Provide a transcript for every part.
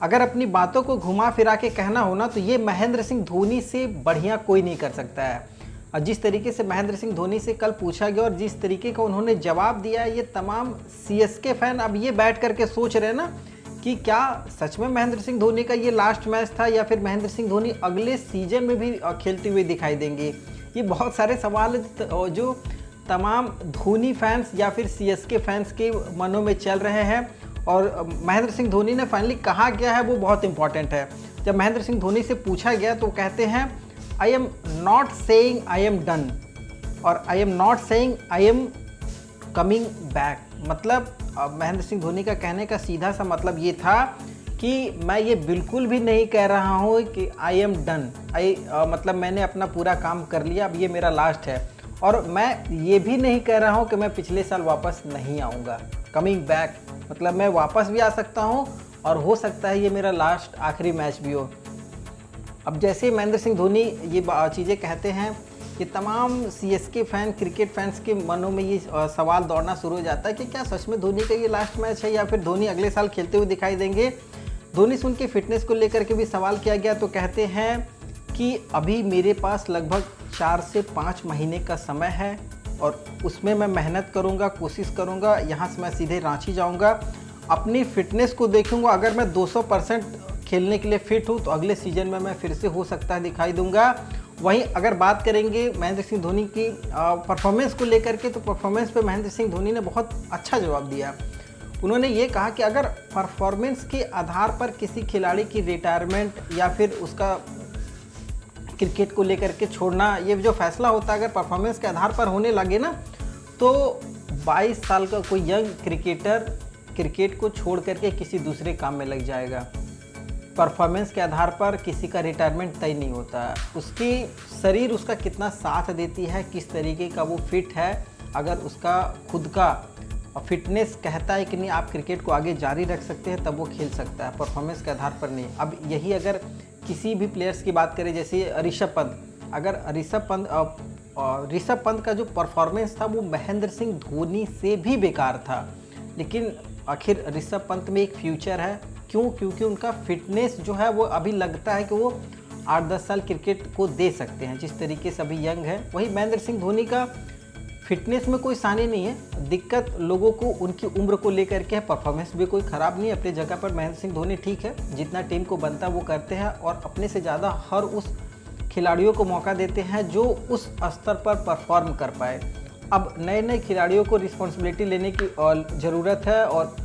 अगर अपनी बातों को घुमा फिरा के कहना हो ना, तो ये महेंद्र सिंह धोनी से बढ़िया कोई नहीं कर सकता है। और जिस तरीके से महेंद्र सिंह धोनी से कल पूछा गया और जिस तरीके का उन्होंने जवाब दिया है, ये तमाम सीएसके फैन अब ये बैठ करके सोच रहे हैं ना कि क्या सच में महेंद्र सिंह धोनी का ये लास्ट मैच था, या फिर महेंद्र सिंह धोनी अगले सीजन में भी खेलते हुए दिखाई देंगे। ये बहुत सारे सवाल जो तमाम धोनी फैंस या फिर सीएसके फैंस के मनों में चल रहे हैं। और महेंद्र सिंह धोनी ने फाइनली कहा क्या है वो बहुत इंपॉर्टेंट है। जब महेंद्र सिंह धोनी से पूछा गया तो कहते हैं I am not saying I am done और I am not saying I am coming back. मतलब महेंद्र सिंह धोनी का कहने का सीधा सा मतलब ये था कि मैं ये बिल्कुल भी नहीं कह रहा हूँ कि आई एम डन, मतलब मैंने अपना पूरा काम कर लिया, अब ये मेरा लास्ट है। और मैं ये भी नहीं कह रहा हूँ कि मैं पिछले साल वापस नहीं आऊँगा। कमिंग बैक मतलब मैं वापस भी आ सकता हूँ और हो सकता है ये मेरा लास्ट आखिरी मैच भी हो। अब जैसे महेंद्र सिंह धोनी ये चीज़ें कहते हैं कि तमाम सीएसके फैन, क्रिकेट फैंस के मनों में ये सवाल दौड़ना शुरू हो जाता है कि क्या सच में धोनी का ये लास्ट मैच है या फिर धोनी अगले साल खेलते हुए दिखाई देंगे। धोनी से उनकी फिटनेस को लेकर के भी सवाल किया गया तो कहते हैं कि अभी मेरे पास लगभग 4 से 5 महीने का समय है और उसमें मैं मेहनत करूंगा, कोशिश करूंगा। यहाँ से मैं सीधे रांची जाऊंगा, अपनी फिटनेस को देखूंगा। अगर मैं 200% खेलने के लिए फिट हूँ तो अगले सीजन में मैं फिर से हो सकता है दिखाई दूंगा। वहीं अगर बात करेंगे महेंद्र सिंह धोनी की परफॉर्मेंस को लेकर के, तो परफॉर्मेंस पे महेंद्र सिंह धोनी ने बहुत अच्छा जवाब दिया। उन्होंने ये कहा कि अगर परफॉर्मेंस के आधार पर किसी खिलाड़ी की रिटायरमेंट या फिर उसका क्रिकेट को लेकर के छोड़ना, ये जो फैसला होता है अगर परफॉर्मेंस के आधार पर होने लगे ना, तो 22 साल का कोई यंग क्रिकेटर क्रिकेट को छोड़ करके किसी दूसरे काम में लग जाएगा। परफॉर्मेंस के आधार पर किसी का रिटायरमेंट तय नहीं होता। उसकी शरीर उसका कितना साथ देती है, किस तरीके का वो फिट है, अगर उसका खुद का फिटनेस कहता है कि नहीं आप क्रिकेट को आगे जारी रख सकते हैं, तब वो खेल सकता है, परफॉर्मेंस के आधार पर नहीं। अब यही अगर किसी भी प्लेयर्स की बात करें, जैसे ऋषभ पंत, अगर ऋषभ पंत का जो परफॉर्मेंस था वो महेंद्र सिंह धोनी से भी बेकार था, लेकिन आखिर ऋषभ पंत में एक फ्यूचर है। क्यों? क्योंकि उनका फिटनेस जो है वो अभी लगता है कि वो 8-10 साल क्रिकेट को दे सकते हैं, जिस तरीके से अभी यंग है। वही महेंद्र सिंह धोनी का फिटनेस में कोई सानी नहीं है, दिक्कत लोगों को उनकी उम्र को लेकर के है। परफॉर्मेंस भी कोई ख़राब नहीं है, अपनी जगह पर महेंद्र सिंह धोनी ठीक है, जितना टीम को बनता है वो करते हैं और अपने से ज़्यादा हर उस खिलाड़ियों को मौका देते हैं जो उस स्तर पर परफॉर्म कर पाए। अब नए नए खिलाड़ियों को रिस्पॉन्सिबिलिटी लेने की ज़रूरत है। और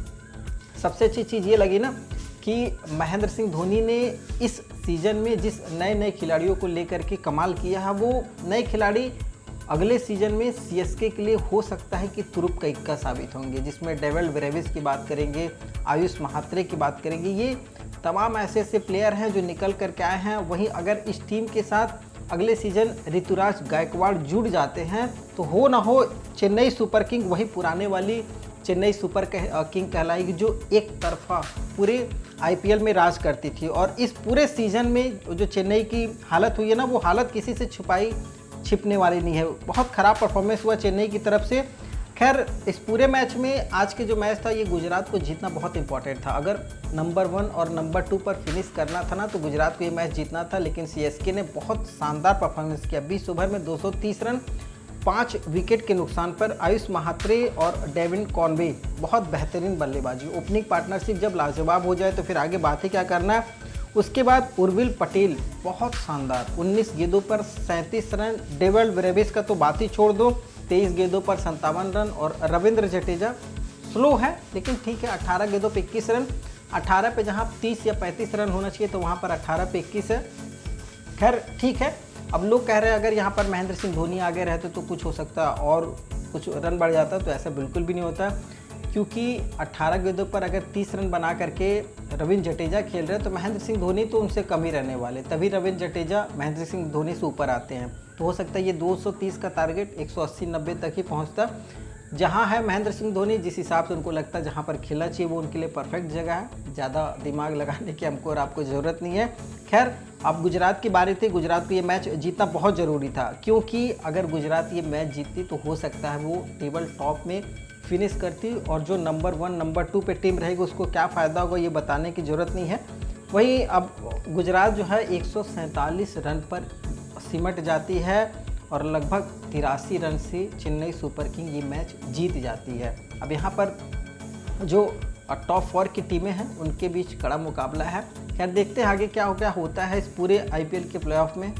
सबसे अच्छी चीज़ ये लगी ना कि महेंद्र सिंह धोनी ने इस सीज़न में जिस नए नए खिलाड़ियों को लेकर के कमाल किया है, वो नए खिलाड़ी अगले सीजन में सीएसके के लिए हो सकता है कि तुरुप का इक्का साबित होंगे, जिसमें डेविड ब्रेविस की बात करेंगे, आयुष महात्रे की बात करेंगे। ये तमाम ऐसे प्लेयर हैं जो निकल करके आए हैं। वहीं अगर इस टीम के साथ अगले सीजन ऋतुराज गायकवाड़ जुड़ जाते हैं तो हो ना हो चेन्नई सुपर किंग वही पुराने वाली चेन्नई सुपर किंग कहलाएगी, जो एक तरफा पूरे आईपीएल में राज करती थी। और इस पूरे सीजन में जो चेन्नई की हालत हुई है ना, वो हालत किसी से छिपने वाली नहीं है। बहुत ख़राब परफॉर्मेंस हुआ चेन्नई की तरफ से। खैर इस पूरे मैच में आज के जो मैच था ये गुजरात को जीतना बहुत इंपॉर्टेंट था। अगर नंबर 1 और नंबर 2 पर फिनिश करना था ना, तो गुजरात को ये मैच जीतना था। लेकिन सीएसके ने बहुत शानदार परफॉर्मेंस किया। 20 ओवर में 230 रन, 5 विकेट के नुकसान पर। आयुष महात्रे और डेविन कॉनवे बहुत बेहतरीन बल्लेबाजी। ओपनिंग पार्टनरशिप जब लाजवाब हो जाए तो फिर आगे बात ही क्या करना है। उसके बाद उर्विल पटेल बहुत शानदार, 19 गेंदों पर 37 रन। डेविड ब्रेविस का तो बात ही छोड़ दो, 23 गेंदों पर 57 रन। और रविंद्र जडेजा स्लो है लेकिन ठीक है, 18 गेंदों पे 21 रन। 18 पे जहां 30 या 35 रन होना चाहिए तो वहां पर 18 पे 21 है। खैर ठीक है। अब लोग कह रहे हैं अगर यहाँ पर महेंद्र सिंह धोनी आगे रहते तो कुछ हो सकता और कुछ रन बढ़ जाता, तो ऐसा बिल्कुल भी नहीं होता, क्योंकि 18 गेंदों पर अगर 30 रन बना करके रविंद्र जडेजा खेल रहे हैं तो महेंद्र सिंह धोनी तो उनसे कम ही रहने वाले, तभी रविंद्र जडेजा महेंद्र सिंह धोनी से ऊपर आते हैं। तो हो सकता है ये 230 का टारगेट 180-90 तक ही पहुंचता। जहां है महेंद्र सिंह धोनी, जिस हिसाब से उनको लगता है जहां पर खेलना चाहिए वो उनके लिए परफेक्ट जगह है। ज़्यादा दिमाग लगाने की हमको और आपको ज़रूरत नहीं है। खैर अब गुजरात की बारी थी। गुजरात को ये मैच जीतना बहुत ज़रूरी था, क्योंकि अगर गुजरात ये मैच जीतती तो हो सकता है वो टेबल टॉप में फिनिश करती और जो नंबर 1 नंबर 2 पे टीम रहेगी उसको क्या फ़ायदा होगा ये बताने की ज़रूरत नहीं है। वहीं अब गुजरात जो है 147 रन पर सिमट जाती है और लगभग 83 रन से चेन्नई सुपर किंग ये मैच जीत जाती है। अब यहाँ पर जो टॉप 4 की टीमें हैं उनके बीच कड़ा मुकाबला है। खैर देखते हैं आगे क्या होता है इस पूरे IPL के प्लेऑफ में।